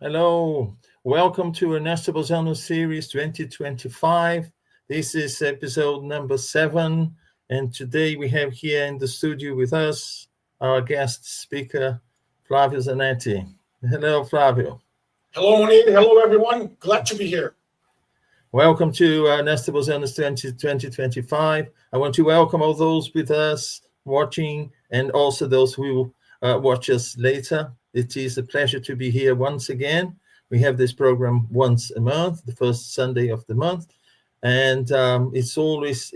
Hello. Welcome to Ernesto Bozzano Series 2025. This is episode number 7. And today we have here in the studio with us our guest speaker, Flavio Zanetti. Hello, Flavio. Hello, Monique. Hello, everyone. Glad to be here. Welcome to Ernesto Bozzano 2025. I want to welcome all those with us watching and also those who will watch us later. It is a pleasure to be here once again. We have this program once a month, the first Sunday of the month, and it is always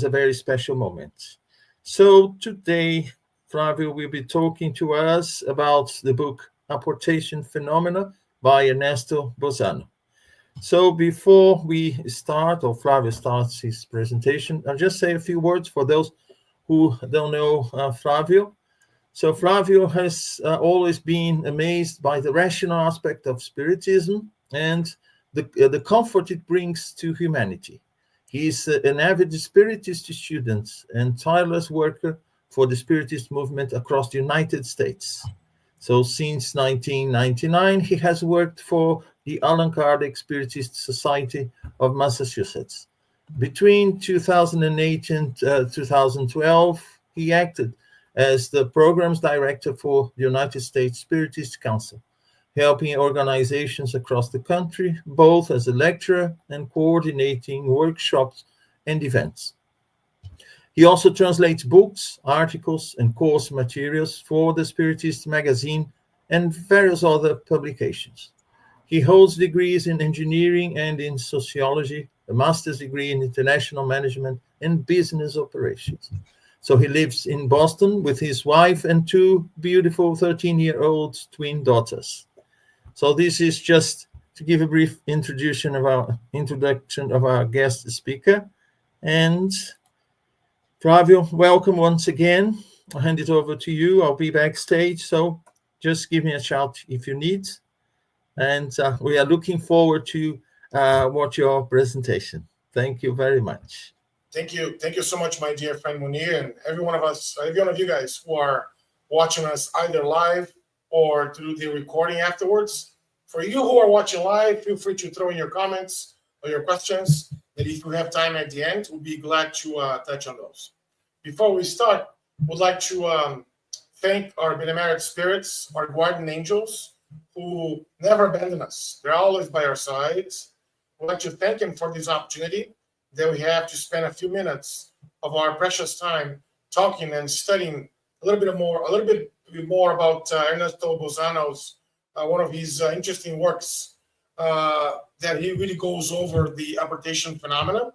a very special moment. So today, Flavio will be talking to us about the book Apportation Phenomena by Ernesto Bozzano. So before we start, or Flavio starts his presentation, I'll just say a few words for those who don't know Flavio. So Flavio has always been amazed by the rational aspect of Spiritism and the comfort it brings to humanity. He is an avid Spiritist student and tireless worker for the Spiritist movement across the United States. So since 1999, he has worked for the Allan Kardec Spiritist Society of Massachusetts. Between 2008 and 2012, he acted as the programs director for the United States Spiritist Council, helping organizations across the country, both as a lecturer and coordinating workshops and events. He also translates books, articles, and course materials for the Spiritist magazine and various other publications. He holds degrees in engineering and in sociology, a master's degree in international management and business operations. So he lives in Boston with his wife and two beautiful 13-year-old twin daughters. So this is just to give a brief introduction of our guest speaker. And Flavio, welcome once again. I'll hand it over to you. I'll be backstage, so just give me a shout if you need. And we are looking forward to watch your presentation. Thank you very much. Thank you. Thank you so much, my dear friend Munir, and every one of you guys who are watching us either live or through the recording afterwards. For you who are watching live, feel free to throw in your comments or your questions. And if we have time at the end, we'll be glad to touch on those. Before we start, we'd like to thank our benemerite spirits, our guardian angels, who never abandon us. They're always by our sides. We'd like to thank them for this opportunity that we have to spend a few minutes of our precious time talking and studying a little bit more about Ernesto Bozzano's one of his interesting works that he really goes over the apportation phenomena.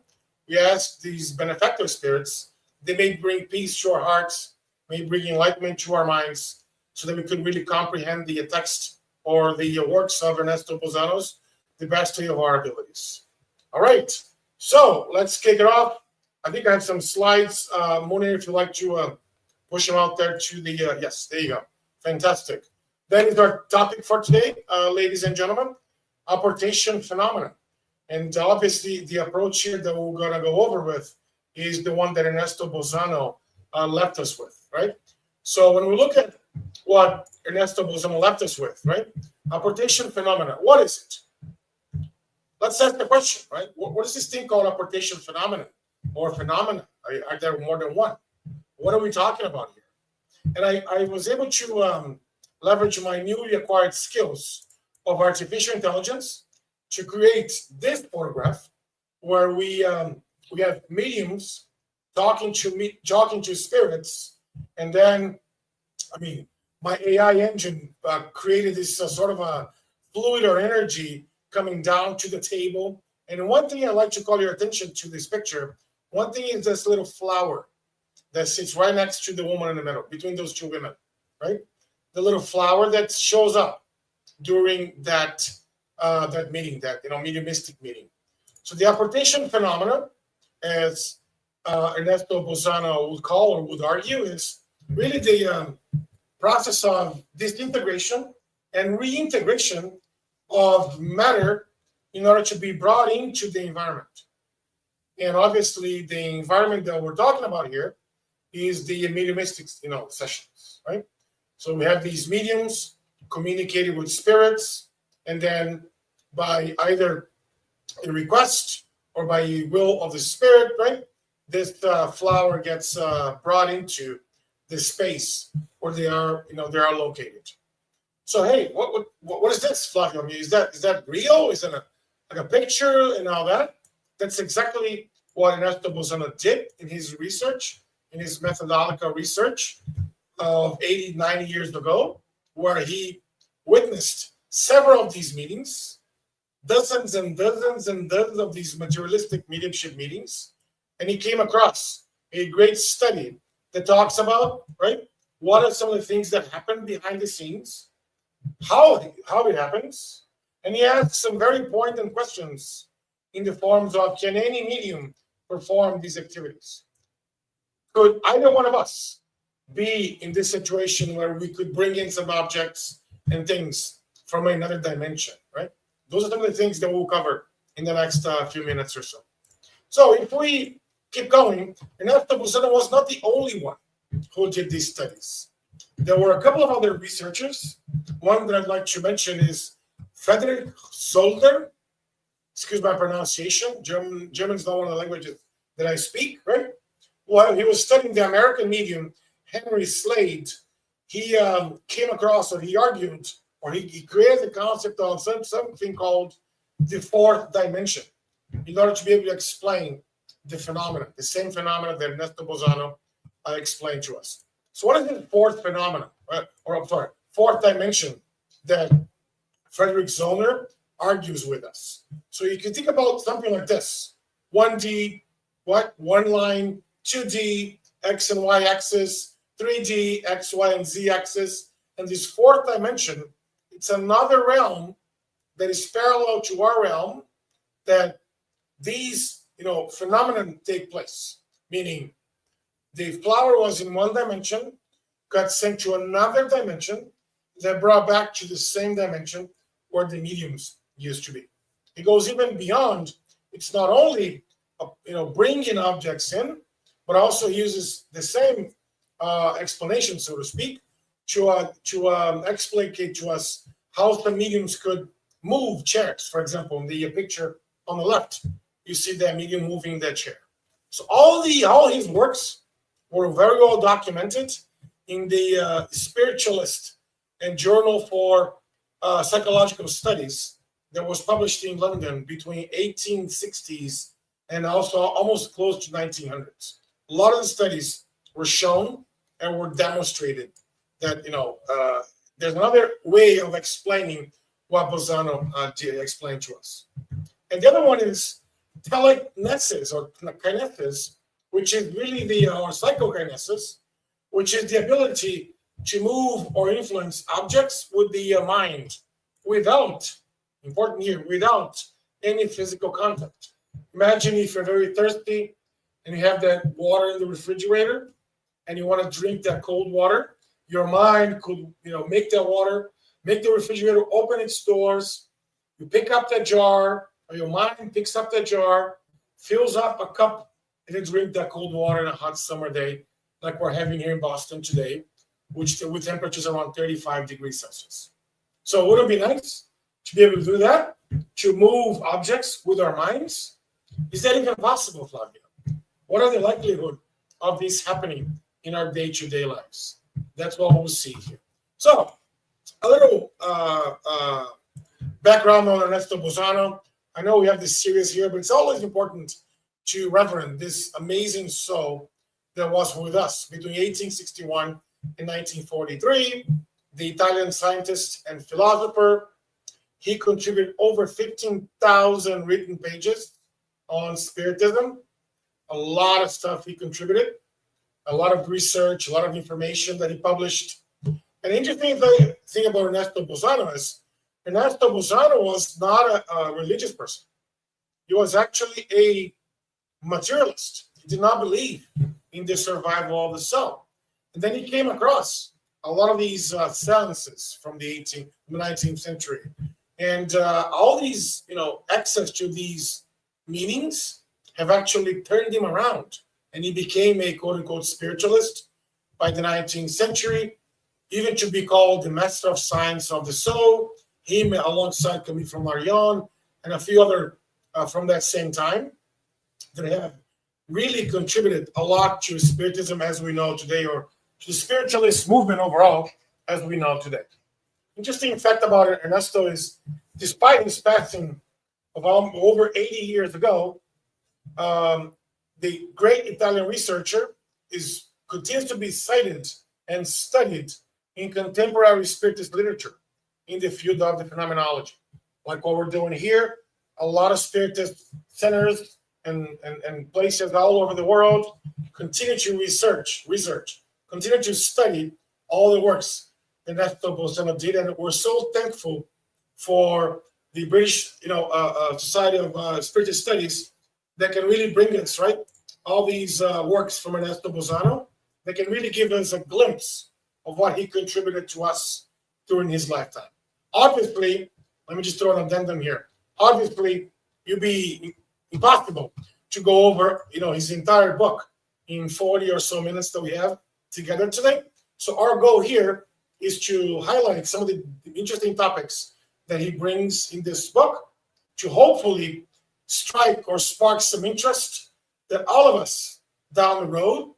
We ask these benefactor spirits, they may bring peace to our hearts, may bring enlightenment to our minds, so that we could really comprehend the text or the works of Ernesto Bozzano's the best way of our abilities. All right. So let's kick it off. I think I have some slides. Moni, if you'd like to push them out there to the, yes, there you go. Fantastic. That is our topic for today, ladies and gentlemen, apportation phenomena. And obviously the approach here that we're going to go over with is the one that Ernesto Bozzano left us with, right? So when we look at what Ernesto Bozzano left us with, right? Apportation phenomena, what is it? Let's ask the question, right? What is this thing called apportation phenomenon or phenomena? Are there more than one? What are we talking about here? And I was able to leverage my newly acquired skills of artificial intelligence to create this photograph where we have mediums talking to spirits, and then, my AI engine created this sort of a fluid or energy coming down to the table. And one thing I'd like to call your attention to this picture, one thing is this little flower that sits right next to the woman in the middle, between those two women, right? The little flower that shows up during that meeting, that mediumistic meeting. So the apportation phenomena, as Ernesto Bozzano would call or would argue, is really the process of disintegration and reintegration of matter in order to be brought into the environment. And obviously, the environment that we're talking about here is the mediumistic, sessions, right? So we have these mediums communicating with spirits, and then by either a request or by will of the spirit, right? This flower gets brought into the space where they are located. So hey, what is this, Flavio? I mean, is that real? Is it like a picture and all that? That's exactly what Ernesto Bozzano did in his research, in his methodological research of 80, 90 years ago, where he witnessed several of these meetings, dozens and dozens and dozens of these materialistic mediumship meetings, and he came across a great study that talks about, right, what are some of the things that happen behind the scenes, how it happens, and he asks some very poignant questions in the forms of, can any medium perform these activities? Could either one of us be in this situation where we could bring in some objects and things from another dimension, right? Those are some of the things that we'll cover in the next few minutes or so. So if we keep going, Ernesto Bozzano was not the only one who did these studies. There were a couple of other researchers. One that I'd like to mention is Frederick Solder. Excuse my pronunciation. German's not one of the languages that I speak, right? While he was studying the American medium, Henry Slade, he came across, or he argued, or he created the concept of something called the fourth dimension in order to be able to explain the phenomena, the same phenomena that Ernesto Bozzano explained to us. So what is the fourth phenomena, fourth dimension that Frederick Zollner argues with us? So you can think about something like this: 1D, one line, 2D, X and Y axis, 3D, X, Y, and Z axis, and this fourth dimension, it's another realm that is parallel to our realm, that these phenomena take place. Meaning, the flower was in one dimension, got sent to another dimension, that brought back to the same dimension where the mediums used to be. It goes even beyond. It's not only bringing objects in, but also uses the same explanation, so to speak, to explicate to us how the mediums could move chairs. For example, in the picture on the left, you see that medium moving that chair. So all his works were very well documented in the Spiritualist and Journal for Psychological Studies that was published in London between 1860s and also almost close to 1900s. A lot of the studies were shown and were demonstrated that there's another way of explaining what Bozzano explained to us. And the other one is telekinesis or kinesis, which is really or psychokinesis, which is the ability to move or influence objects with the mind without any physical contact. Imagine if you're very thirsty and you have that water in the refrigerator and you want to drink that cold water. Your mind could make that water, make the refrigerator open its doors. You pick up that jar, or your mind picks up that jar, fills up a cup, and then drink that cold water in a hot summer day like we're having here in Boston today, with temperatures around 35 degrees Celsius. So wouldn't it be nice to be able to do that, to move objects with our minds? Is that even possible, Flavio? What are the likelihood of this happening in our day-to-day lives? That's what we'll see here. So, a little background on Ernesto Bozzano. I know we have this series here, but it's always important to reverence this amazing soul that was with us between 1861 and 1943, the Italian scientist and philosopher. He contributed over 15,000 written pages on Spiritism. A lot of stuff he contributed, a lot of research, a lot of information that he published. An interesting thing about Ernesto Bozzano is Ernesto Bozzano was not a religious person. He was actually a materialist. He did not believe in the survival of the soul. And then he came across a lot of these seances from the 19th century. And all these, access to these meanings have actually turned him around. And he became a quote-unquote spiritualist by the 19th century, even to be called the master of science of the soul. him alongside Camille from Marion and a few other from that same time that have really contributed a lot to Spiritism as we know today, or to the spiritualist movement overall as we know today. Interesting fact about Ernesto is, despite his passing of over 80 years ago, the great Italian researcher continues to be cited and studied in contemporary Spiritist literature in the field of the phenomenology. Like what we're doing here, a lot of Spiritist centers and places all over the world continue to research, continue to study all the works that Ernesto Bozzano did, and we're so thankful for the British, Society of Spiritist Studies that can really bring us, right, all these works from Ernesto Bozzano that can really give us a glimpse of what he contributed to us during his lifetime. Obviously, let me just throw an addendum here. Obviously, it'd be impossible to go over, his entire book in 40 or so minutes that we have together today. So our goal here is to highlight some of the interesting topics that he brings in this book to hopefully strike or spark some interest that all of us down the road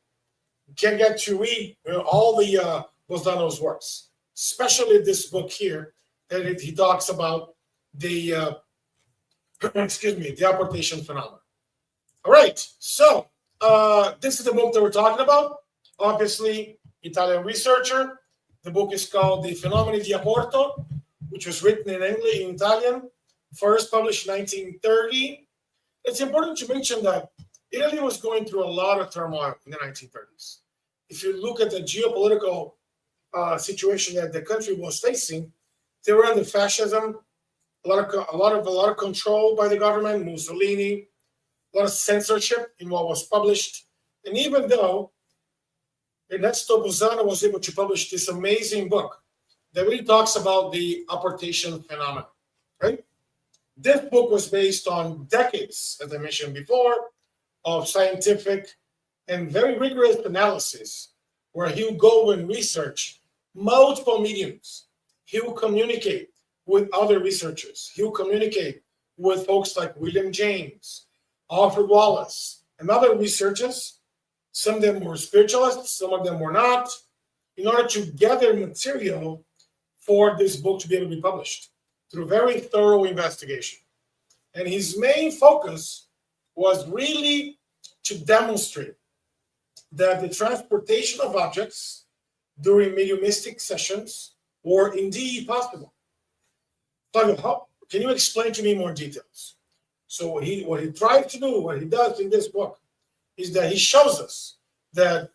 can get to read all the Bozzano's works, especially this book here that he talks about the the apportation phenomenon. All right, so this is the book that we're talking about. Obviously, Italian researcher. The book is called The Fenomeni di Apporto, which was written in English, in Italian, first published in 1930. It's important to mention that Italy was going through a lot of turmoil in the 1930s. If you look at the geopolitical situation that the country was facing, they were under fascism, a lot of control by the government, Mussolini, a lot of censorship in what was published. And even though Ernesto Bozzano was able to publish this amazing book that really talks about the apportation phenomenon, right? This book was based on decades, as I mentioned before, of scientific and very rigorous analysis, where he would go and research multiple mediums. He will communicate with other researchers. He will communicate with folks like William James, Alfred Wallace, and other researchers. Some of them were spiritualists, some of them were not, in order to gather material for this book to be able to be published through very thorough investigation. And his main focus was really to demonstrate that the transportation of objects during mediumistic sessions were indeed possible. Flavio, can you explain to me more details? So what he tries to do, what he does in this book, is that he shows us that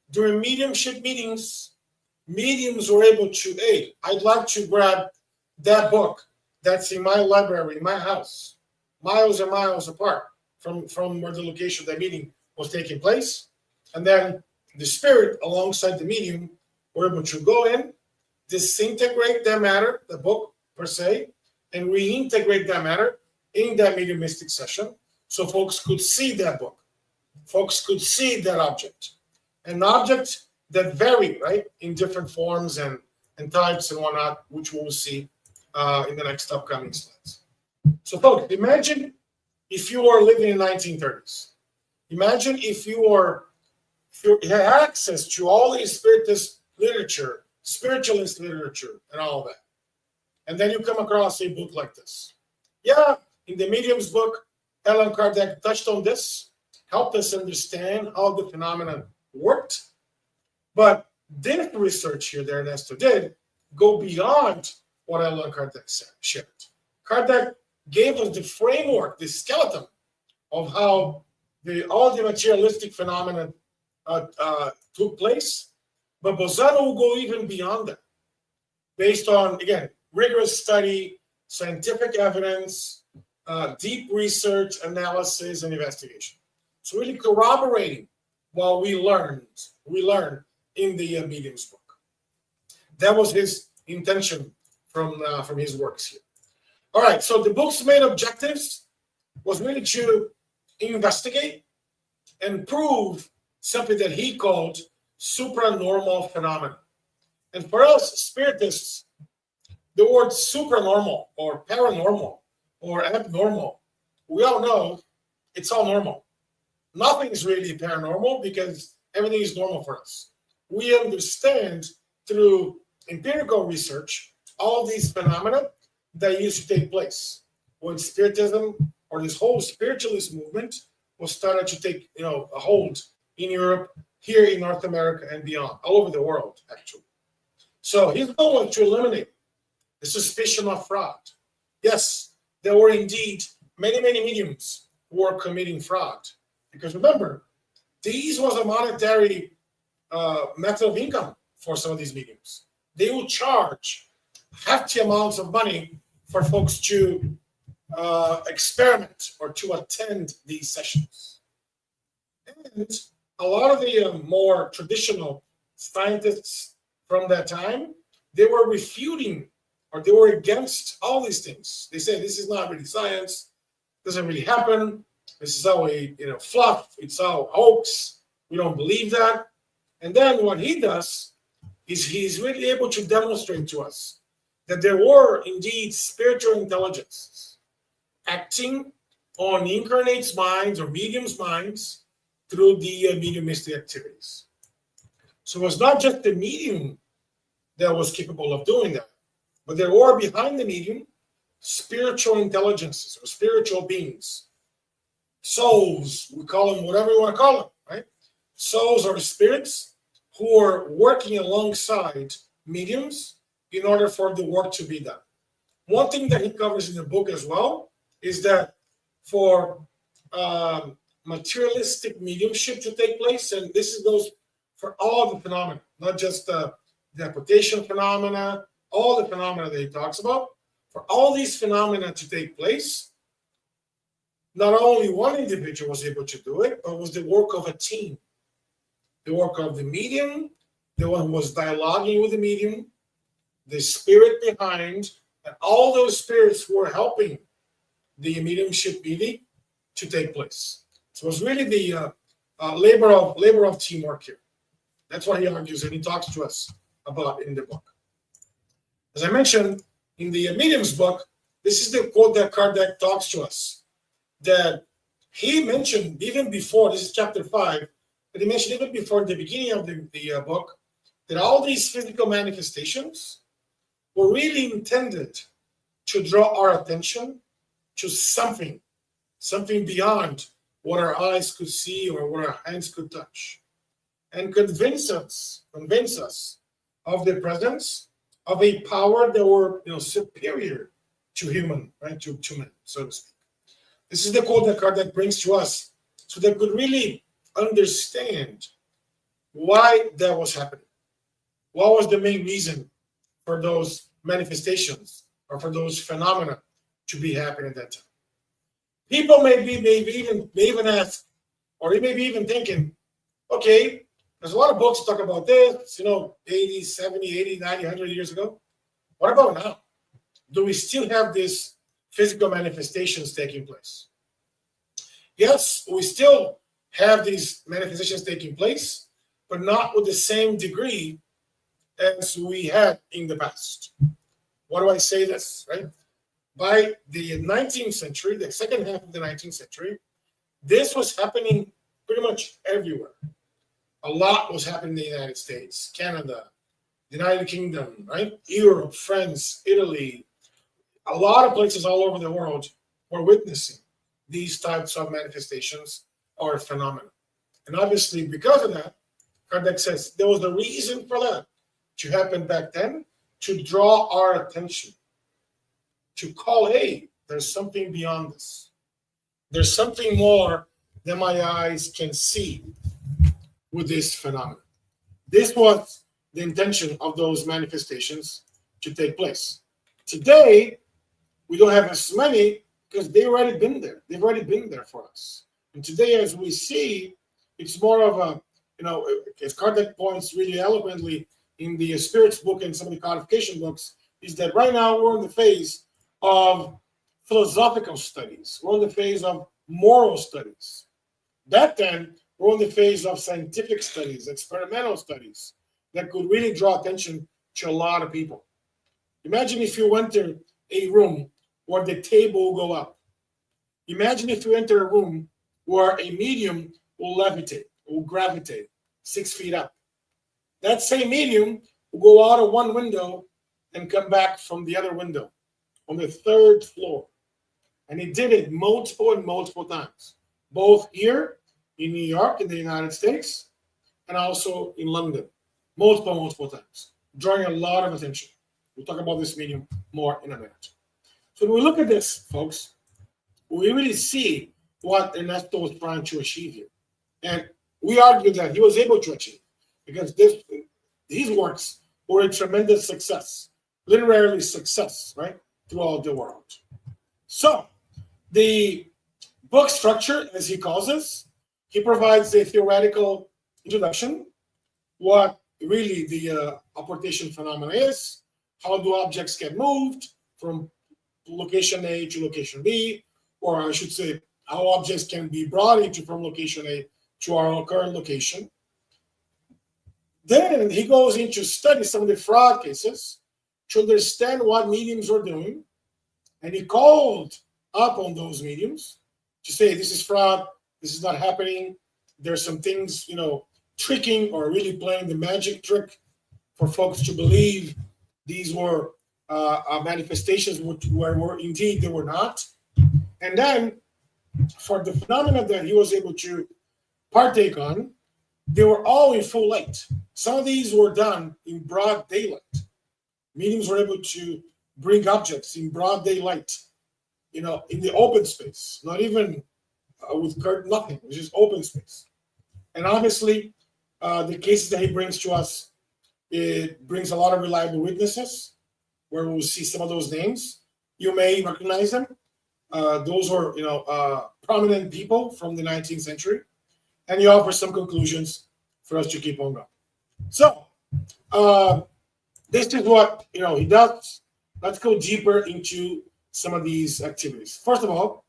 during mediumship meetings, mediums were able to, hey, I'd like to grab that book that's in my library, in my house, miles and miles apart from where the location of that meeting was taking place. And then the spirit alongside the medium were able to go in, disintegrate that matter, the book per se, and reintegrate that matter in that mediumistic session so folks could see that book. Folks could see that object. An object that vary, right, in different forms and types and whatnot, which we'll see in the next upcoming slides. So folks, imagine if you were living in the 1930s. Imagine if you had access to all the spiritist literature, spiritualist literature, and all that. And then you come across a book like this. Yeah, in the Medium's book, Allan Kardec touched on this, helped us understand how the phenomenon worked. But this research here that Ernesto did go beyond what Allan Kardec shared. Kardec gave us the framework, the skeleton of how all the materialistic phenomena took place. But Bozzano will go even beyond that, based on, again, rigorous study, scientific evidence, deep research, analysis, and investigation. So really corroborating what we learned in the Medium's book. That was his intention from his works here. All right, so the book's main objectives was really to investigate and prove something that he called supranormal phenomena. And for us, spiritists, the word supernormal or paranormal or abnormal, we all know it's all normal. Nothing is really paranormal because everything is normal for us. We understand through empirical research all these phenomena that used to take place when Spiritism or this whole spiritualist movement was started to take a hold in Europe, here in North America and beyond, all over the world, actually. So his goal was to eliminate the suspicion of fraud. Yes, there were indeed many, many mediums who were committing fraud. Because remember, these was a monetary method of income for some of these mediums. They would charge hefty amounts of money for folks to experiment or to attend these sessions. And a lot of the more traditional scientists from that time, they were refuting or they were against all these things. They said this is not really science, doesn't really happen. This is all a fluff. It's all hoax. We don't believe that. And then what he does is he's really able to demonstrate to us that there were indeed spiritual intelligences acting on incarnates' minds or mediums' minds through the mediumistic activities. So it was not just the medium that was capable of doing that, but there were behind the medium spiritual intelligences or spiritual beings, souls, we call them whatever you want to call them, right? Souls or spirits who are working alongside mediums in order for the work to be done. One thing that he covers in the book as well is that for materialistic mediumship to take place, and this goes for all the phenomena, not just the apportation phenomena, all the phenomena that he talks about, for all these phenomena to take place, not only one individual was able to do it, but it was the work of a team. The work of the medium, the one who was dialoguing with the medium, the spirit behind, and all those spirits who were helping the mediumship meeting to take place. So it was really the labor of teamwork here. That's what he argues, and he talks to us about in the book. As I mentioned, in the medium's book, this is the quote that Kardec talks to us, that he mentioned even before, this is chapter 5, but he mentioned even before the beginning of the book, that all these physical manifestations were really intended to draw our attention to something beyond what our eyes could see or what our hands could touch, and convince us of the presence of a power that were superior to human, right, to men, so to speak. This is the quote that Kardec brings to us, so they could really understand why that was happening. What was the main reason for those manifestations or for those phenomena to be happening at that time? People may even ask, or they may be even thinking, okay, there's a lot of books talk about this, 80, 70, 80, 90, 100 years ago. What about now? Do we still have these physical manifestations taking place? Yes, we still have these manifestations taking place, but not with the same degree as we had in the past. Why do I say this, right? By the 19th century, the second half of the 19th century, this was happening pretty much everywhere. A lot was happening in the United States, Canada, the United Kingdom, right? Europe, France, Italy. A lot of places all over the world were witnessing these types of manifestations or phenomena. And obviously, because of that, Kardec says there was a reason for that to happen back then, to draw our attention, to call, hey, there's something beyond this. There's something more than my eyes can see with this phenomenon. This was the intention of those manifestations to take place. Today, we don't have as many because they've already been there. They've already been there for us. And today, as we see, it's more of a, as Kardec points really eloquently in the Spirits book and some of the codification books, is that right now we're in the phase of philosophical studies. We're in the phase of moral studies. Back then, we're in the phase of scientific studies, experimental studies that could really draw attention to a lot of people. Imagine if you enter a room where the table will go up. Imagine if you enter a room where a medium will levitate, will gravitate 6 feet up. That same medium will go out of one window and come back from the other window on the 3rd floor. And he did it multiple and multiple times, both here in New York, in the United States, and also in London, multiple times, drawing a lot of attention. We'll talk about this medium more in a minute. So when we look at this, folks, we really see what Ernesto was trying to achieve here. And we argue that he was able to achieve, because these works were a tremendous success, literary success, right, throughout the world. So the book structure, as he calls this, he provides a theoretical introduction, what really the apportation phenomena is, how do objects get moved from location A to location B, or I should say, how objects can be brought from location A to our current location. Then he goes into study some of the fraud cases to understand what mediums are doing, and he called up on those mediums to say, this is fraud, this is not happening, there's some things, tricking or really playing the magic trick for folks to believe these were manifestations where indeed they were not. And then for the phenomena that he was able to partake on, they were all in full light. Some of these were done in broad daylight. Mediums were able to bring objects in broad daylight, in the open space, not even with curtain, nothing, it's just open space. And obviously, the cases that he brings to us, it brings a lot of reliable witnesses, where we'll see some of those names. You may recognize them. Those were, prominent people from the 19th century. And he offers some conclusions for us to keep on going. So, this is what, he does. Let's go deeper into some of these activities. First of all,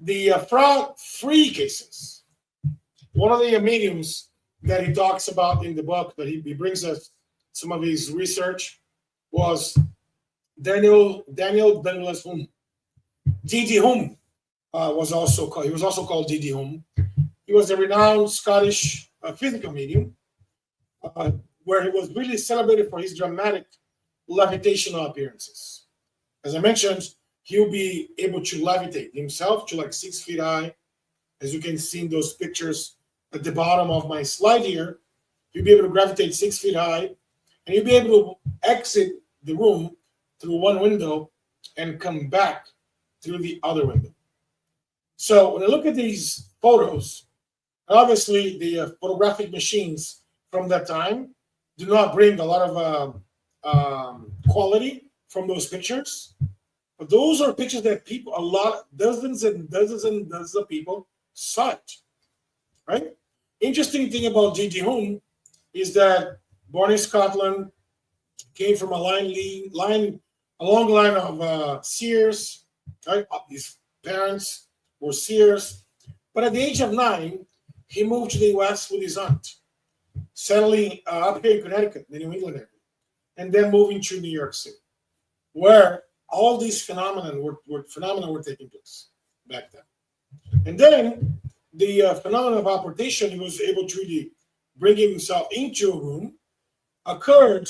the fraud-free cases. One of the mediums that he talks about in the book, that he brings us some of his research, was Daniel Douglas Hume. D.D. Hume was also called D.D. Hume. He was a renowned Scottish physical medium, where he was really celebrated for his dramatic levitational appearances. As I mentioned, he'll be able to levitate himself to like 6 feet high. As you can see in those pictures at the bottom of my slide here, he'll be able to gravitate 6 feet high, and he'll be able to exit the room through one window and come back through the other window. So when I look at these photos, obviously the photographic machines from that time do not bring a lot of quality from those pictures. But those are pictures that people, dozens and dozens of people saw it, right? Interesting thing about D.D. Hume is that born in Scotland, came from a long line of seers, right? His parents were seers. But at the age of 9, he moved to the U.S. with his aunt, settling up here in Connecticut, the New England area, and then moving to New York City, where all these phenomena were taking place back then. And then the phenomenon of apportation, he was able to really bring himself into a room, occurred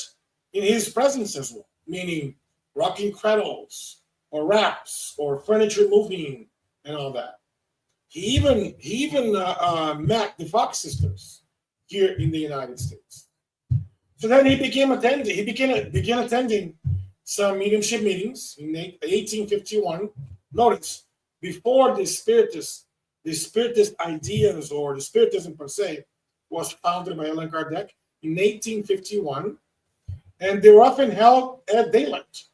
in his presence as well, meaning rocking cradles or wraps or furniture moving and all that. He even met the Fox sisters here in the United States. So then he began attending some mediumship meetings in 1851. Notice, before the Spiritist ideas or the Spiritism per se was founded by Allan Kardec in 1851, and they were often held at daylight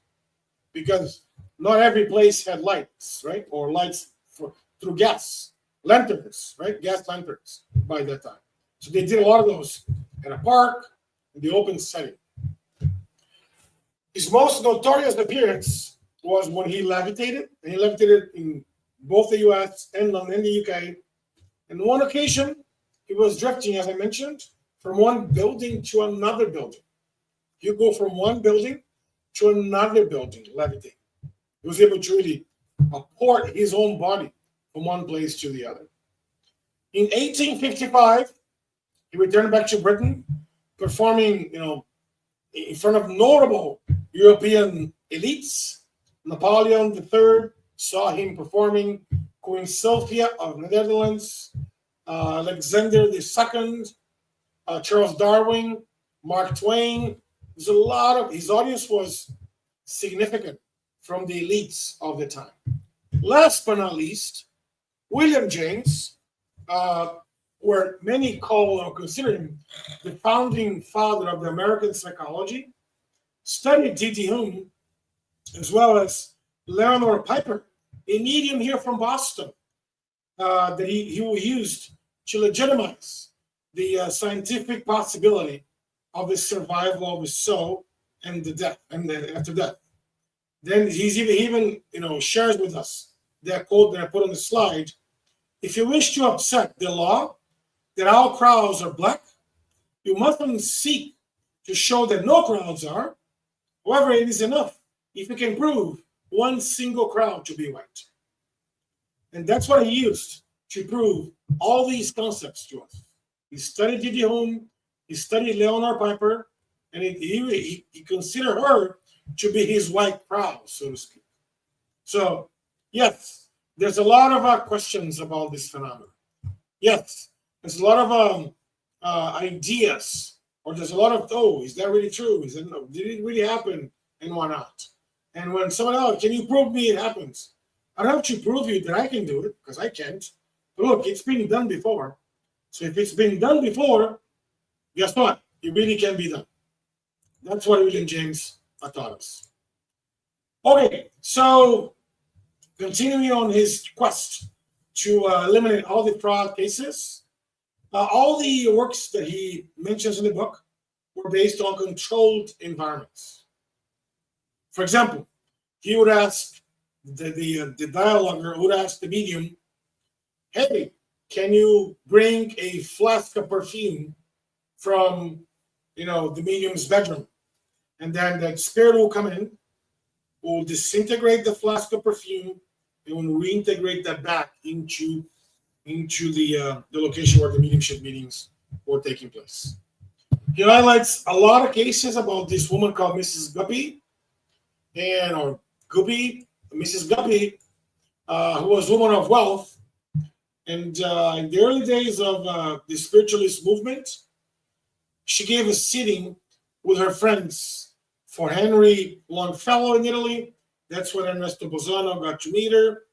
because not every place had lights, right? Or lights through gas lanterns, right? Gas lanterns by that time. So they did a lot of those in a park, in the open setting. His most notorious appearance was when he levitated, and he levitated in both the US and London, the UK. And on one occasion, he was drifting, as I mentioned, from one building to another building. You go from one building to another building, levitate. He was able to really port his own body from one place to the other. In 1855, he returned back to Britain, performing, in front of notable European elites. Napoleon III saw him performing. Queen Sophia of the Netherlands, Alexander II, Charles Darwin, Mark Twain. There's a lot of his audience was significant from the elites of the time. Last but not least, William James, where many call or consider him the founding father of the American psychology, studied T.T. Hume as well as Leonard Piper, a medium here from Boston that he used to legitimize the scientific possibility of the survival of the soul and the death and after death. Then he even shares with us that quote that I put on the slide. If you wish to upset the law that all crowds are black, you mustn't seek to show that no crowds are. However, it is enough if you can prove one single crowd to be white. And that's what he used to prove all these concepts to us. He studied T.T. Hume, he studied Leonard Piper, and he considered her to be his white crowd, so to speak. So, yes, there's a lot of questions about this phenomenon. Yes, there's a lot of ideas, or there's a lot of, is that really true? Is it, no, did it really happen, and why not? And when someone else, can you prove me it happens? I don't have to prove you that I can do it, because I can't. But look, it's been done before. So if it's been done before, guess what? It really can be done. That's what William James taught us. Okay, so continuing on his quest to eliminate all the fraud cases, all the works that he mentions in the book were based on controlled environments. For example, he would ask the dialoguer would ask the medium, "Hey, can you bring a flask of perfume from the medium's bedroom?" And then the spirit will come in, will disintegrate the flask of perfume, and will reintegrate that back into the location where the mediumship meetings were taking place. He highlights a lot of cases about this woman called Mrs. Guppy, Mrs. Guppy, who was a woman of wealth. And in the early days of the spiritualist movement, she gave a sitting with her friends for Henry Longfellow in Italy. That's when Ernesto Bozzano got to meet her.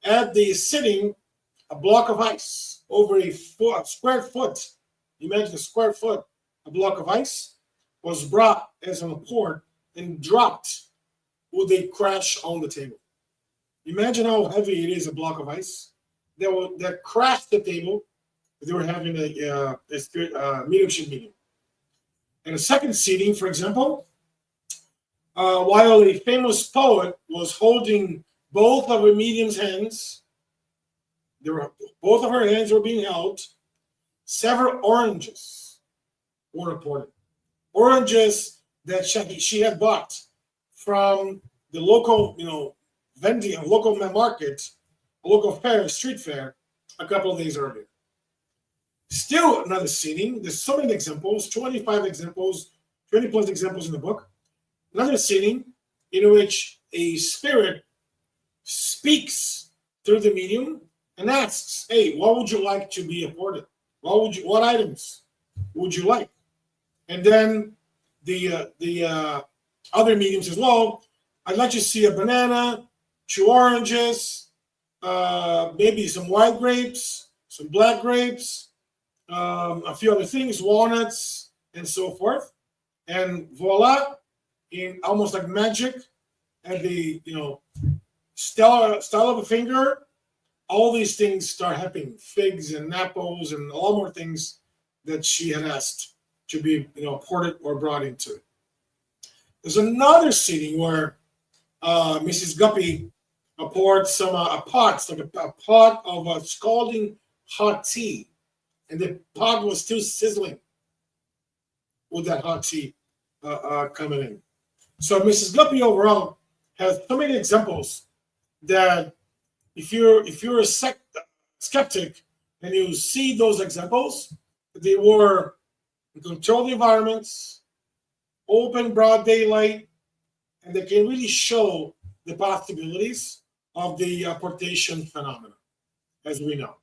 At the sitting, a block of ice over a square foot, imagine a square foot, a block of ice, was brought as an apport and dropped with a crash on the table. Imagine how heavy it is, a block of ice. That crashed the table. They were having a mediumship meeting. In a second seating, for example, while a famous poet was holding both of her medium's hands, both of her hands were being held, several oranges were reported. Oranges that she had bought from the local, vending, a local market, a local fair, street fair, a couple of days earlier. Still another seating. There's so many examples, 25 examples, 20 plus examples in the book. Another seating in which a spirit speaks through the medium and asks, "Hey, what would you like to be apported? What items would you like?" And then the other medium says, "Well, I'd like to see a banana, 2 oranges, maybe some white grapes, some black grapes, a few other things, walnuts, and so forth." And voila, in almost like magic, at the style of a finger, all these things start happening: figs and apples and a lot more things that she had asked to be ported or brought into it. There's another seating where Mrs. Guppy poured some pots, like a pot of scalding hot tea, and the pot was still sizzling with that hot tea coming in. So Mrs. Guppy overall has so many examples that if you're a skeptic and you see those examples, they were in controlled environments, open broad daylight, and they can really show the possibilities of the apportation phenomenon, as we know.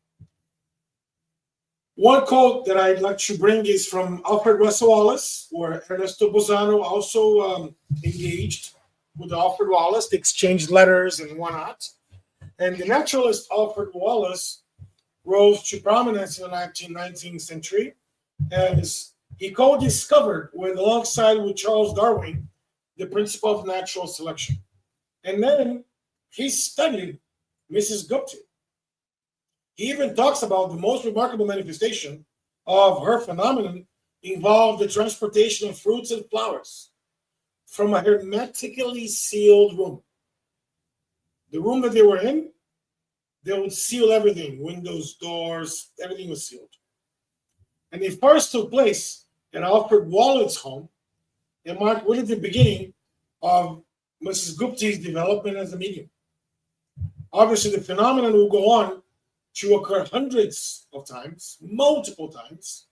One quote that I'd like to bring is from Alfred Russel Wallace, where Ernesto Bozzano also engaged with Alfred Wallace. They exchanged letters and whatnot. And the naturalist Alfred Wallace rose to prominence in the 19th century as he co-discovered, with alongside with Charles Darwin, the principle of natural selection. And then he studied Mrs. Gupta. He even talks about the most remarkable manifestation of her phenomenon involved the transportation of fruits and flowers from a hermetically sealed room. The room that they were in, they would seal everything, windows, doors, everything was sealed. And it first took place at Alfred Wallace's home and marked really the beginning of Mrs. Gupta's development as a medium. Obviously, the phenomenon will go on to occur hundreds of times, multiple times,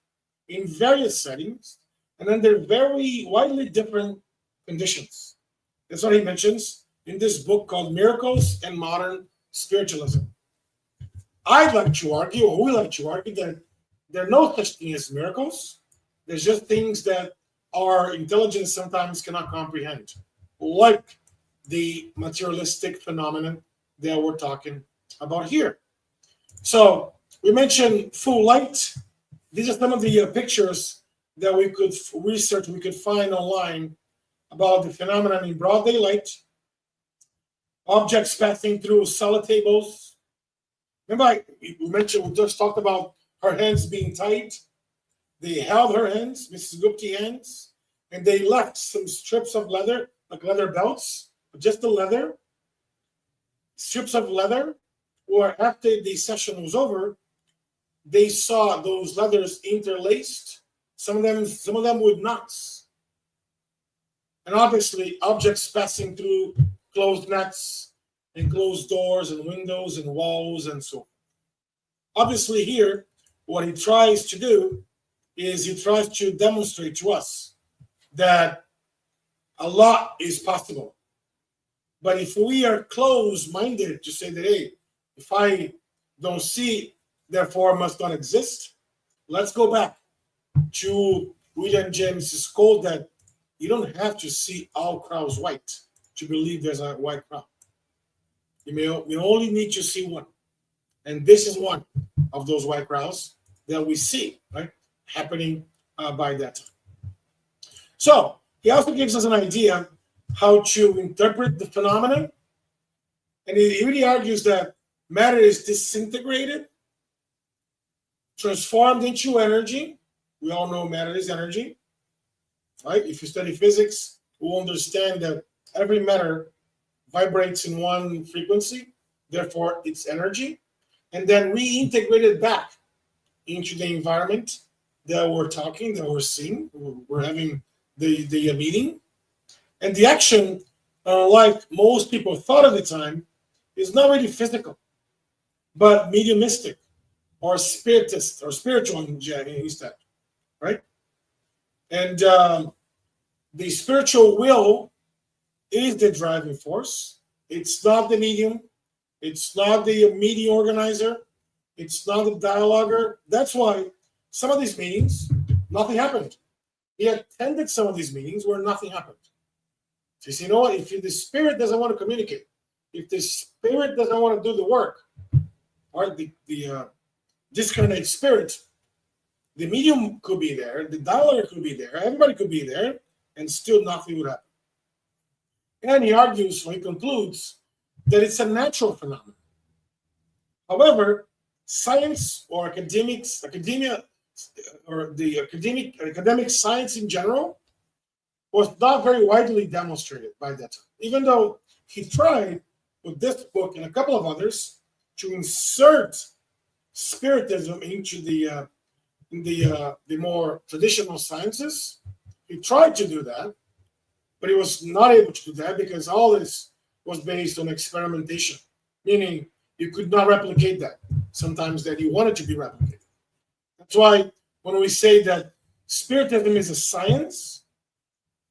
in various settings, and under very widely different conditions. That's what he mentions in this book called Miracles and Modern Spiritualism. I'd like to argue, or we like to argue, that there are no such thing as miracles. There's just things that our intelligence sometimes cannot comprehend, like the materialistic phenomenon that we're talking about here. So we mentioned full light. These are some of the pictures that we could research, we could find online about the phenomenon in broad daylight. Objects passing through solid tables. Remember, we just talked about her hands being tight. They held her hands, Mrs. Gupta's hands, and they left some strips of leather, like leather belts, just the leather, strips of leather. Or after the session was over, they saw those leathers interlaced, some of them with knots. And obviously, objects passing through closed nets and closed doors and windows and walls and so on. Obviously, here, what he tries to do is he tries to demonstrate to us that a lot is possible. But if we are closed-minded to say that, hey, if I don't see, therefore must not exist, let's go back to William James's quote that you don't have to see all crows white to believe there's a white crow. We only need to see one. And this is one of those white crows that we see, right, happening by that time. So he also gives us an idea how to interpret the phenomenon. And he really argues that matter is disintegrated, transformed into energy. We all know matter is energy, right? If you study physics, we'll understand that every matter vibrates in one frequency, therefore it's energy, and then reintegrated back into the environment that we're talking, that we're seeing, we're having the meeting. And the action, like most people thought at the time, is not really physical, but mediumistic or spiritist or spiritual instead, right? And the spiritual will is the driving force. It's not the medium. It's not the meeting organizer. It's not the dialoguer. That's why some of these meetings, nothing happened. He attended some of these meetings where nothing happened. So you know what? If the spirit doesn't want to communicate, if the spirit doesn't want to do the work, or the discarnate spirit, the medium could be there, the dialoguer could be there, everybody could be there, and still nothing would happen. And he argues, or he concludes, that it's a natural phenomenon. However, science or academia, or the academic science in general, was not very widely demonstrated by that time. Even though he tried with this book and a couple of others to insert spiritism into the more traditional sciences, he tried to do that, but he was not able to do that because all this was based on experimentation, meaning you could not replicate that. Sometimes that you wanted to be replicated. That's why when we say that Spiritism is a science,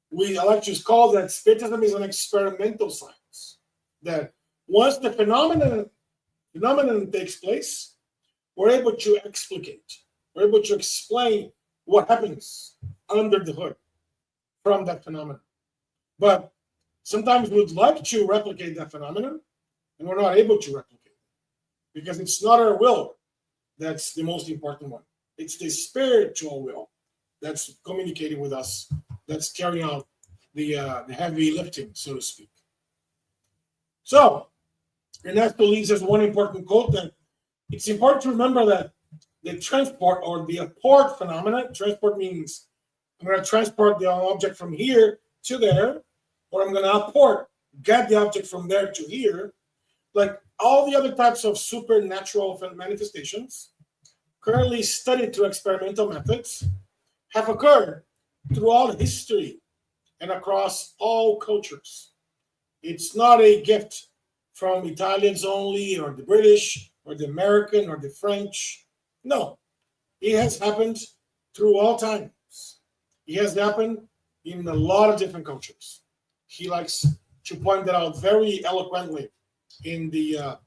we like to call that Spiritism is an experimental science. That once the phenomenon takes place, we're able to explicate, we're able to explain what happens under the hood from that phenomenon. But sometimes we'd like to replicate that phenomenon, and we're not able to replicate it because it's not our will that's the most important one. It's the spiritual will that's communicating with us, that's carrying out the heavy lifting, so to speak. So, Ernesto leaves us one important quote that it's important to remember that the transport or the apport phenomenon, transport means I'm going to transport the object from here to there, or I'm going to apport, get the object from there to here. Like all the other types of supernatural manifestations currently studied through experimental methods have occurred throughout history and across all cultures. It's not a gift from Italians only, or the British, or the American, or the French. No, it has happened through all times. It has happened in a lot of different cultures. He likes to point that out very eloquently in the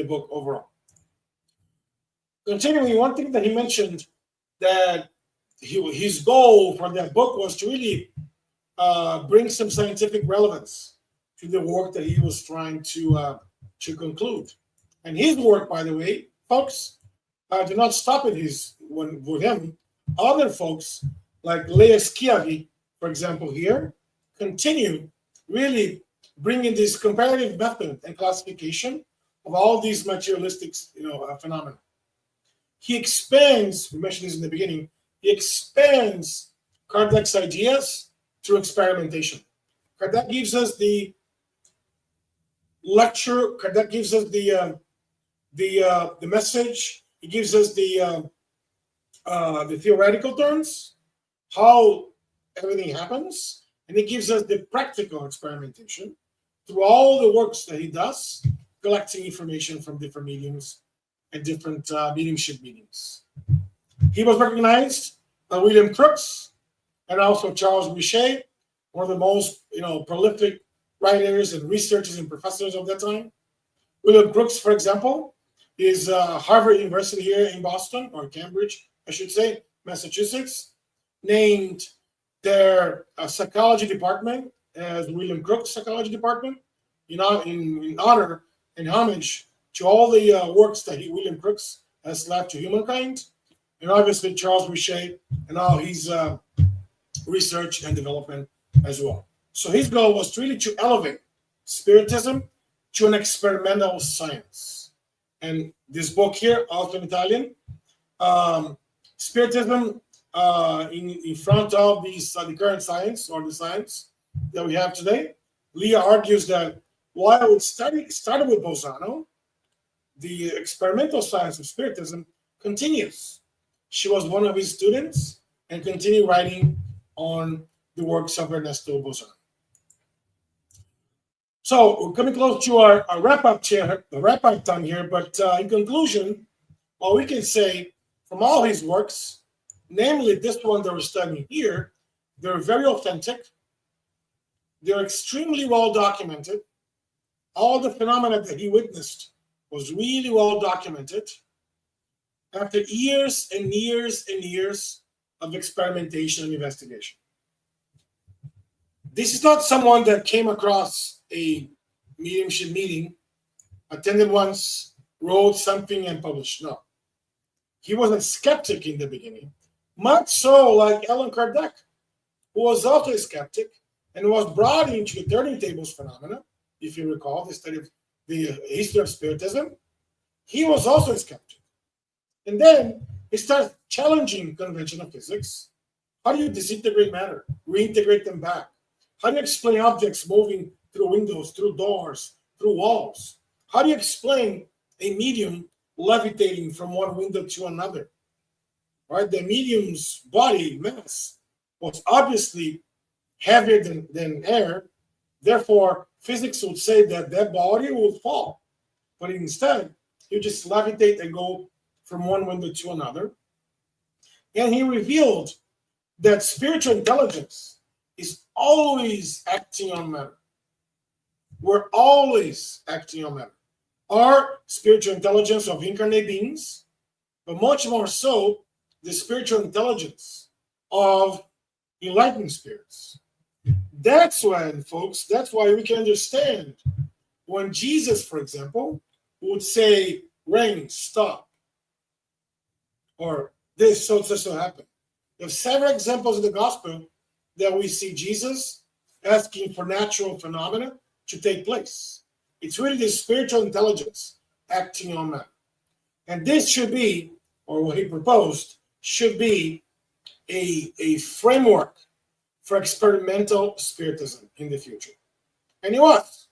book overall. Continuing, one thing that he mentioned that his goal for that book was to really bring some scientific relevance to the work that he was trying to conclude. And his work, by the way, folks, did not stop at with him. Other folks, like Lea Schiavi, for example, here, continue really bringing this comparative method and classification of all these materialistic, phenomena. He expands, we mentioned this in the beginning, he expands Kardec's ideas through experimentation. Kardec gives us the lecture, Kardec gives us the message, he gives us the theoretical terms, how everything happens, and he gives us the practical experimentation through all the works that he does, collecting information from different mediums and different mediumship meetings. He was recognized by William Crookes and also Charles Boucher, one of the most prolific writers and researchers and professors of that time. William Crookes, for example, is Harvard University here in Boston, or Cambridge, I should say, Massachusetts, named their psychology department as William Crookes Psychology Department, in honor and homage to all the works that William Crookes has left to humankind, and obviously Charles Boucher and all his research and development as well. So his goal was really to elevate Spiritism to an experimental science. And this book here, also in Italian, Spiritism in front of the current science, or the science that we have today. Leah argues that while it started with Bozzano, the experimental science of Spiritism continues. She was one of his students and continued writing on the works of Ernesto Bozzano. So we're coming close to our wrap-up time here, but in conclusion, what we can say from all his works, namely this one that we're studying here, they're very authentic, they're extremely well documented. All the phenomena that he witnessed was really well documented after years and years and years of experimentation and investigation. This is not someone that came across a mediumship meeting, attended once, wrote something, and published. No. He was a skeptic in the beginning, much so like Allan Kardec, who was also a skeptic and was brought into the turning tables phenomena. If you recall the study of the history of Spiritism, he was also a skeptic. And then he started challenging conventional physics. How do you disintegrate matter, reintegrate them back? How do you explain objects moving through windows, through doors, through walls? How do you explain a medium levitating from one window to another? Right? The medium's body mass was obviously heavier than air. Therefore, physics would say that that body will fall. But instead, you just levitate and go from one window to another. And he revealed that spiritual intelligence is always acting on matter. We're always acting on matter. Our spiritual intelligence of incarnate beings, but much more so, the spiritual intelligence of enlightened spirits. That's when, folks, that's why we can understand when Jesus, for example, would say, rain, stop, or this so happen. There are several examples in the gospel that we see Jesus asking for natural phenomena to take place. It's really the spiritual intelligence acting on that. And this should be, or what he proposed, should be a framework for experimental spiritism in the future. And he was.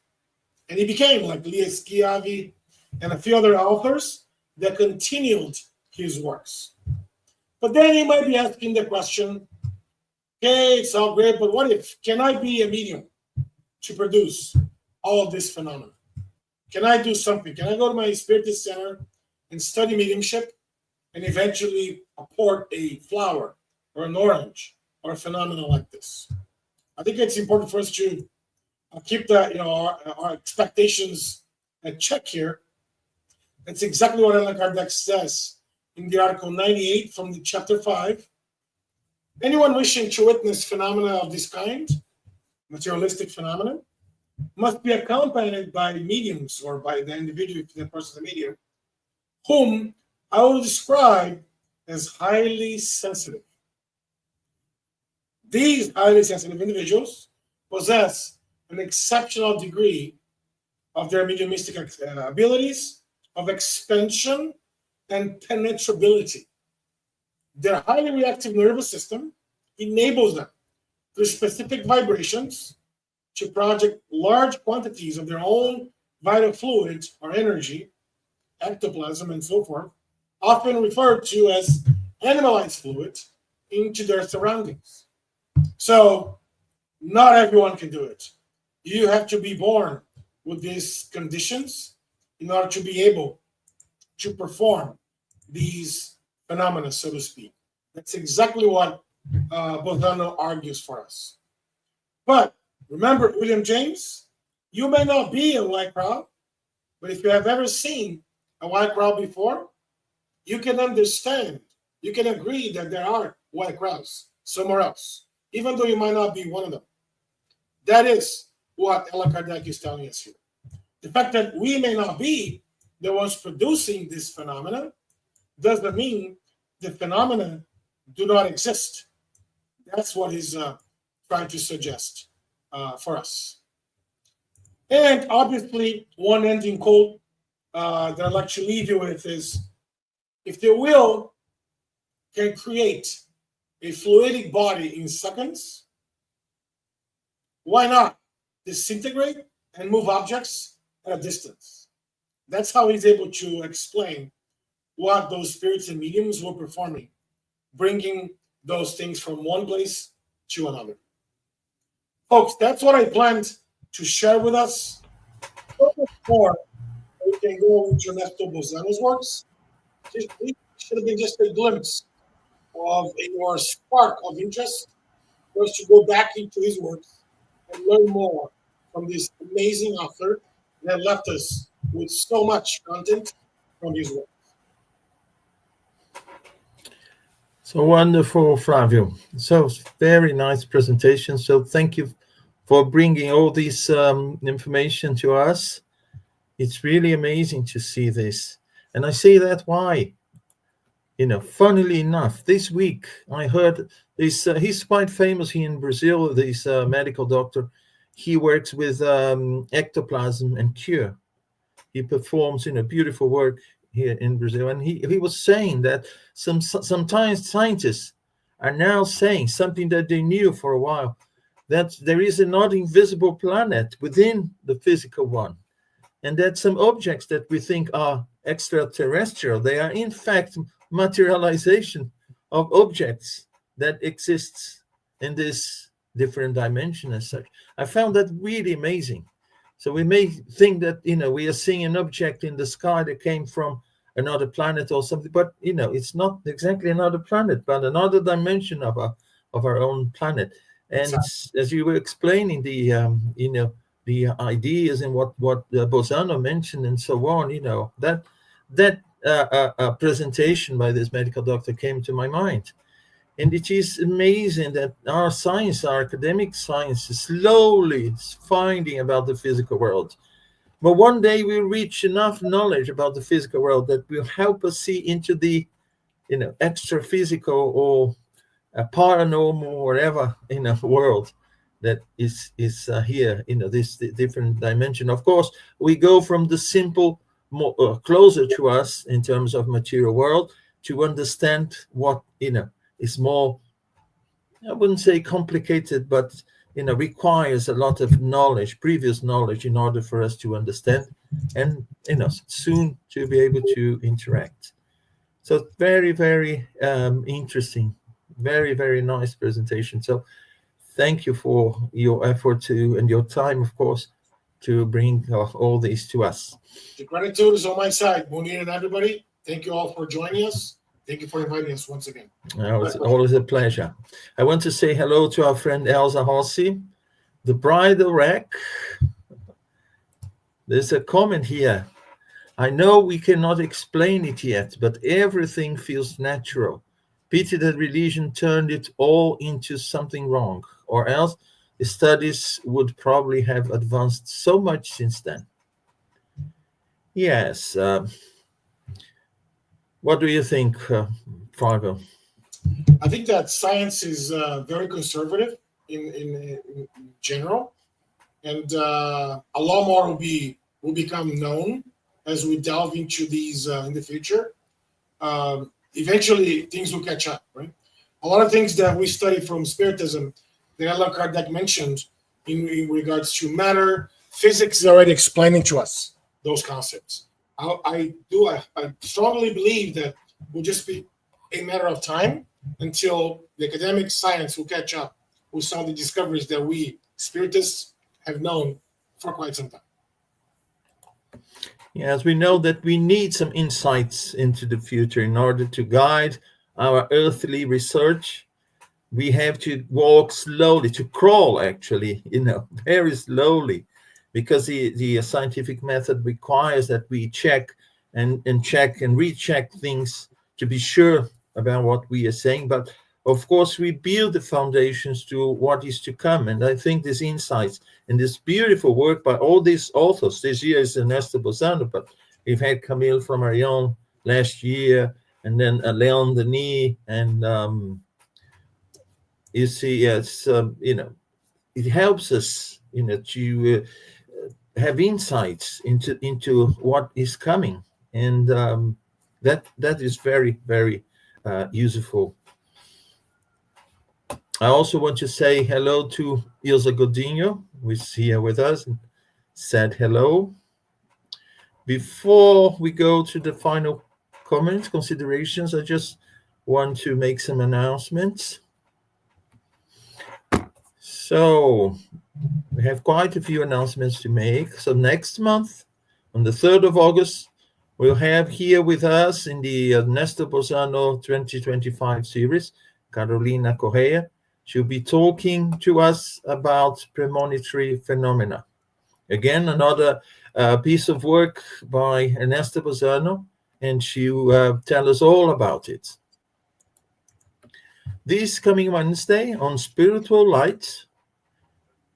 And he became, like Lia Schiavi and a few other authors that continued his works. But then he might be asking the question, okay, it's all great, but what if? Can I be a medium to produce all of this phenomena? Can I do something? Can I go to my spiritist center and study mediumship and eventually apport a flower or an orange or a phenomenon like this? I think it's important for us to keep that, our expectations at check here. That's exactly what Allan Kardec says in the article 98 from the chapter 5. Anyone wishing to witness phenomena of this kind, materialistic phenomena, must be accompanied by mediums or by the individual, if the person is a medium, whom I will describe as highly sensitive. These highly sensitive individuals possess an exceptional degree of their mediumistic abilities, of expansion and penetrability. Their highly reactive nervous system enables them, through specific vibrations, to project large quantities of their own vital fluid or energy, ectoplasm and so forth, often referred to as animalized fluid, into their surroundings. So not everyone can do it. You have to be born with these conditions in order to be able to perform these phenomena, so to speak. That's exactly what Bozzano argues for us. But remember, William James, you may not be a white crowd, but if you have ever seen a white crowd before, you can understand, you can agree that there are white crowds somewhere else, even though you might not be one of them. That is what Allan Kardec is telling us here. The fact that we may not be the ones producing this phenomena doesn't mean the phenomena do not exist. That's what he's trying to suggest for us. And obviously, one ending quote that I'd like to leave you with is, if the will can create a fluidic body in seconds, why not disintegrate and move objects at a distance? That's how he's able to explain what those spirits and mediums were performing, bringing those things from one place to another. Folks, that's what I planned to share with us. Before we can go into Ernesto Bozzano's works, it should have been just a glimpse of or spark of interest for us to go back into his works and learn more from this amazing author that left us with so much content from his work. So wonderful, Flavio. So very nice presentation. So thank you for bringing all this information to us. It's really amazing to see this. And I say that why? Funnily enough, this week I heard this, he's quite famous here in Brazil, this medical doctor. He works with ectoplasm and cure. He performs, beautiful work here in Brazil. And he was saying that sometimes scientists are now saying something that they knew for a while, that there is another invisible planet within the physical one. And that some objects that we think are extraterrestrial, they are in fact materialization of objects that exists in this different dimension as such. I found that really amazing. So we may think that, we are seeing an object in the sky that came from another planet or something, but, it's not exactly another planet, but another dimension of our own planet. And as you were explaining the ideas and what Bozzano mentioned and so on, that presentation by this medical doctor came to my mind. And it is amazing that our science, our academic science, is slowly finding about the physical world. But one day we'll reach enough knowledge about the physical world that will help us see into the, extra physical or paranormal or whatever, world that is here, this different dimension. Of course, we go from the simple, more closer to us in terms of material world, to understand what, is more, I wouldn't say complicated, but requires a lot of knowledge, previous knowledge, in order for us to understand and soon to be able to interact. So very, very interesting, very, very nice presentation. So thank you for your effort and your time, of course, to bring all this to us. The gratitude is on my side, Munir and everybody. Thank you all for joining us. Thank you for inviting us once again. It's always a pleasure. I want to say hello to our friend Elsa Hossi, the bridal rack. There's a comment here. I know we cannot explain it yet, but everything feels natural. Pity that religion turned it all into something wrong, or else the studies would probably have advanced so much since then. Yes. What do you think, Flavio? I think that science is very conservative in general, and a lot more will become known as we delve into these in the future. Eventually, things will catch up, right? A lot of things that we study from Spiritism that Allan Kardec mentioned in regards to matter, physics is already explaining to us those concepts. I strongly believe that will just be a matter of time until the academic science will catch up with some of the discoveries that we Spiritists have known for quite some time. Yes, we know that we need some insights into the future in order to guide our earthly research. We have to walk slowly, to crawl actually, very slowly, because the scientific method requires that we check and check and recheck things to be sure about what we are saying. But of course, we build the foundations to what is to come. And I think these insights and this beautiful work by all these authors, this year is Ernesto Bozzano, but we've had Camille Flammarion last year, and then Leon Denis, and you see, it's, it helps us, to have insights into what is coming, and that is very, very useful. I also want to say hello to Ilza Godinho, who is here with us, and said hello. Before we go to the final comments, considerations, I just want to make some announcements. So we have quite a few announcements to make. So next month, on the 3rd of August, we'll have here with us in the Ernesto Bozzano 2025 series, Carolina Correa. She'll be talking to us about premonitory phenomena. Again, another piece of work by Ernesto Bozzano, and she'll tell us all about it. This coming Wednesday on Spiritual Light,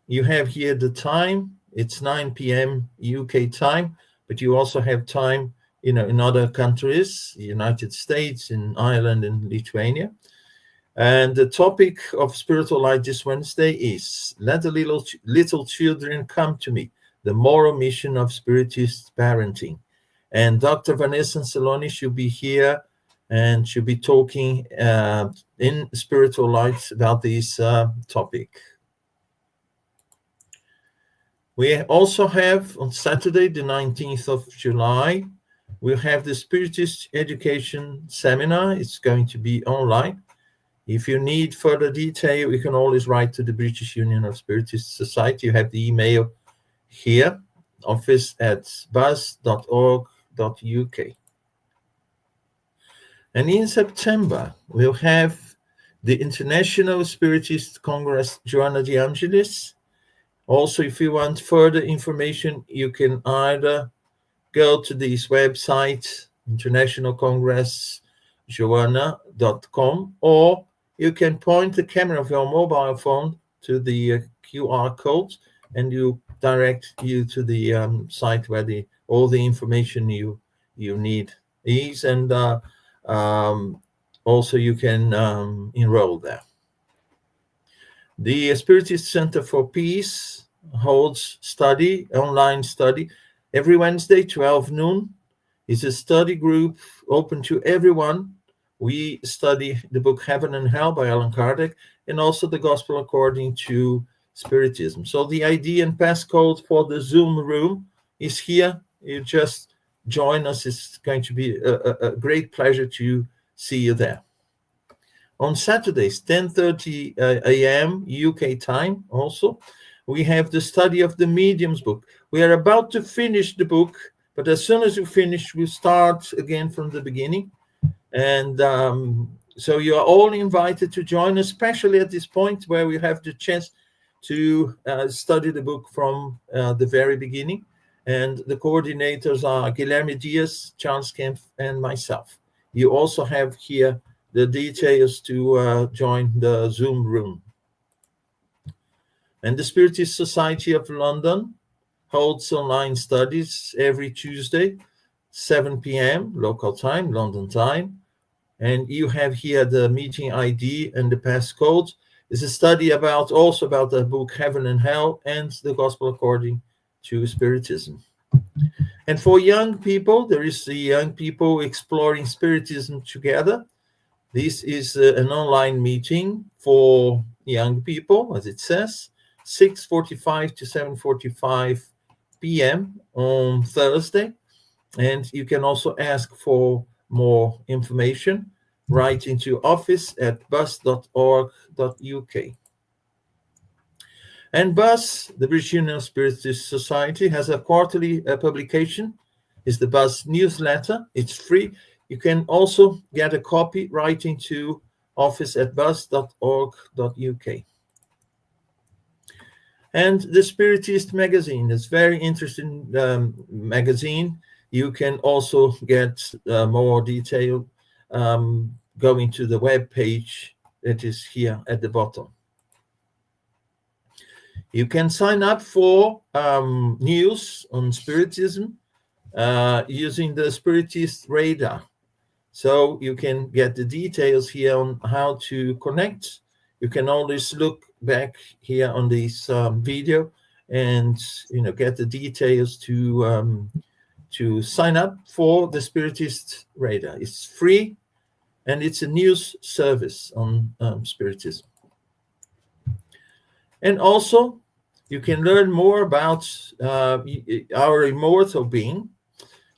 you have here the time. It's 9 p.m. UK time, but you also have time, in other countries, United States, in Ireland, and Lithuania. And the topic of Spiritual Light this Wednesday is Let the little children come to me, the moral mission of Spiritist parenting. And Dr. Vanessa Saloni should be here, and she'll be talking in Spiritual Light about this topic. We also have on Saturday, the 19th of July, we'll have the Spiritist Education Seminar. It's going to be online. If you need further detail, you can always write to the British Union of Spiritist Society. You have the email here, office@buzz.org.uk. And in September, we'll have the International Spiritist Congress Joanna de Angelis. Also, if you want further information, you can either go to this website, internationalcongressjoanna.com, or you can point the camera of your mobile phone to the QR code, and you direct you to the site where all the information you need is, and also you can enroll there. The Spiritist Center for Peace holds online study every Wednesday, 12 noon. It's a study group open to everyone. We study the book Heaven and Hell by Allan Kardec, and also the Gospel according to Spiritism. So the ID and passcode for the Zoom room is here. You just join us. It's going to be a great pleasure to see you there. On Saturdays, 10:30 a.m. UK time also, we have the study of the Mediums book. We are about to finish the book, but as soon as we finish, we'll start again from the beginning. And so you are all invited to join, especially at this point where we have the chance to study the book from the very beginning. And the coordinators are Guilherme Dias, Charles Kemp, and myself. You also have here the details to join the Zoom room. And the Spiritist Society of London holds online studies every Tuesday, 7 p.m. local time, London time. And you have here the meeting ID and the passcode. It's a study also about the book Heaven and Hell and the Gospel according to Spiritism. And for young people, there is the Young People Exploring Spiritism Together. This is an online meeting for young people, as it says, 6:45 to 7:45 p.m. on Thursday. And you can also ask for more information. Write into office@buzz.org.uk. And Buzz, the British Union of Spiritist Society, has a quarterly publication. It's the Buzz newsletter. It's free. You can also get a copy writing to office@buzz.org.uk. And the Spiritist magazine is very interesting magazine. You can also get more detail going to the web page that is here at the bottom. You can sign up for news on Spiritism using the Spiritist Radar. So you can get the details here on how to connect. You can always look back here on this video and get the details to sign up for the Spiritist Radar. It's free, and it's a news service on Spiritism. And also, you can learn more about our immortal being.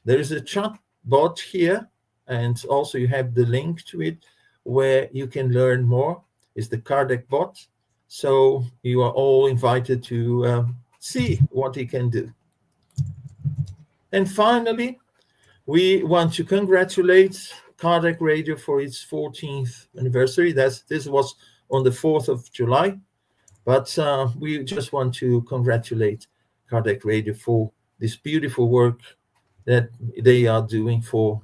There is a chat bot here, and also you have the link to it where you can learn more. It's the Kardec bot. So you are all invited to see what he can do. And finally, we want to congratulate Kardec Radio for its 14th anniversary. This was on the 4th of July. But we just want to congratulate Kardec Radio for this beautiful work that they are doing for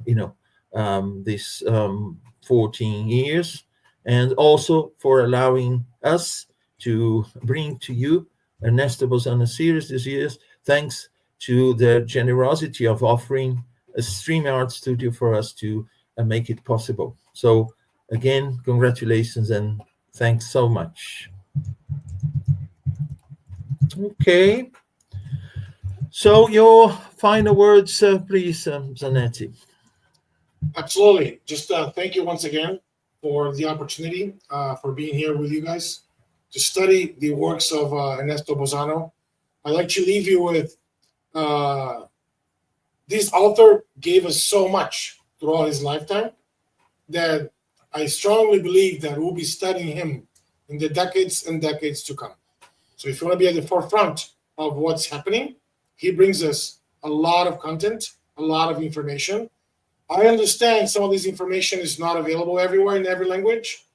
this 14 years, and also for allowing us to bring to you Ernesto Bozzano series this year, thanks to their generosity of offering a StreamYard studio for us to make it possible. So again, congratulations and thanks so much. Okay. So your final words, please, Zanetti. Absolutely. Just thank you once again for the opportunity, for being here with you guys to study the works of Ernesto Bozzano. I'd like to leave you with this author gave us so much throughout his lifetime that I strongly believe that we'll be studying him in the decades and decades to come. So if you want to be at the forefront of what's happening, he brings us a lot of content, a lot of information. I understand some of this information is not available everywhere in every language,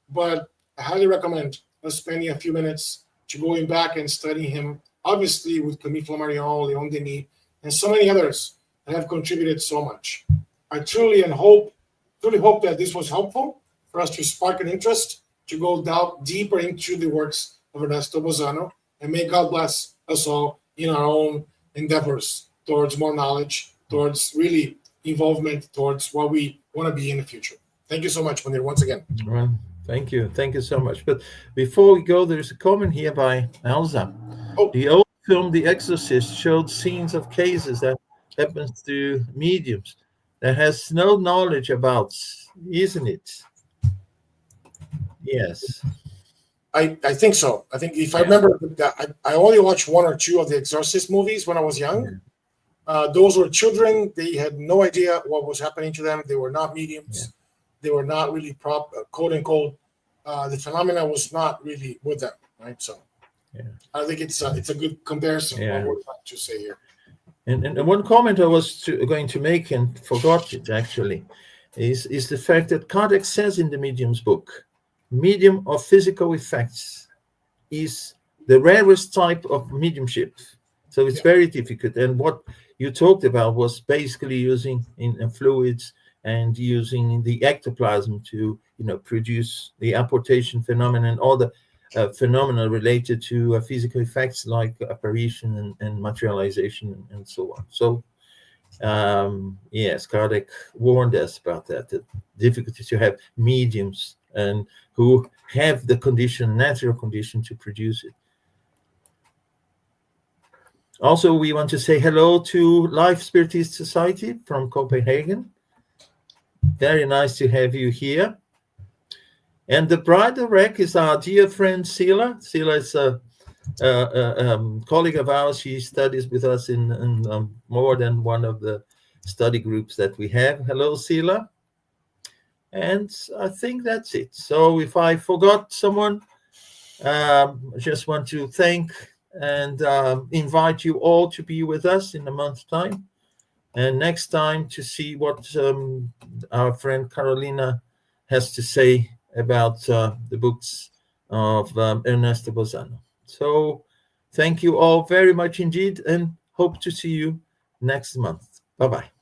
but I highly recommend us spending a few minutes to going back and studying him, obviously with Camille Flammarion, Leon Denis, and so many others that have contributed so much. I truly hope that this was helpful for us to spark an interest to go down deeper into the works of Ernesto Bozzano, and may God bless us all in our own endeavors towards more knowledge, towards really involvement, towards what we want to be in the future. Thank you so much, Munir, once again. Well, thank you so much. But before we go, there's a comment here by Elsa. Oh. The old film The Exorcist showed scenes of cases that happens to mediums that has no knowledge about, isn't it? Yes. I think so. I think if I remember, I only watched one or two of the Exorcist movies when I was young. Those were children. They had no idea what was happening to them. They were not mediums. They were not really quote unquote. The phenomena was not really with them, right? So, I think it's a good comparison. What we're trying to say here. And one comment I was going to make and forgot it actually is the fact that Kardec says in the Medium's book, medium of physical effects is the rarest type of mediumship. So it's very difficult. And what you talked about was basically using in fluids and using the ectoplasm to produce the apportation phenomenon and all the phenomena related to physical effects like apparition and materialization and so on. So yes, Kardec warned us about that, the difficulties to have mediums and who have the natural condition to produce it. Also, we want to say hello to Life Spiritist Society from Copenhagen. Very nice to have you here. And the bridal wreck is our dear friend Sila. Sila is a colleague of ours. She studies with us in more than one of the study groups that we have. Hello, Sila. And I think that's it. So if I forgot someone, I just want to thank and invite you all to be with us in a month's time. And next time to see what our friend Carolina has to say about the books of Ernesto Bozzano. So thank you all very much indeed, and hope to see you next month. Bye-bye.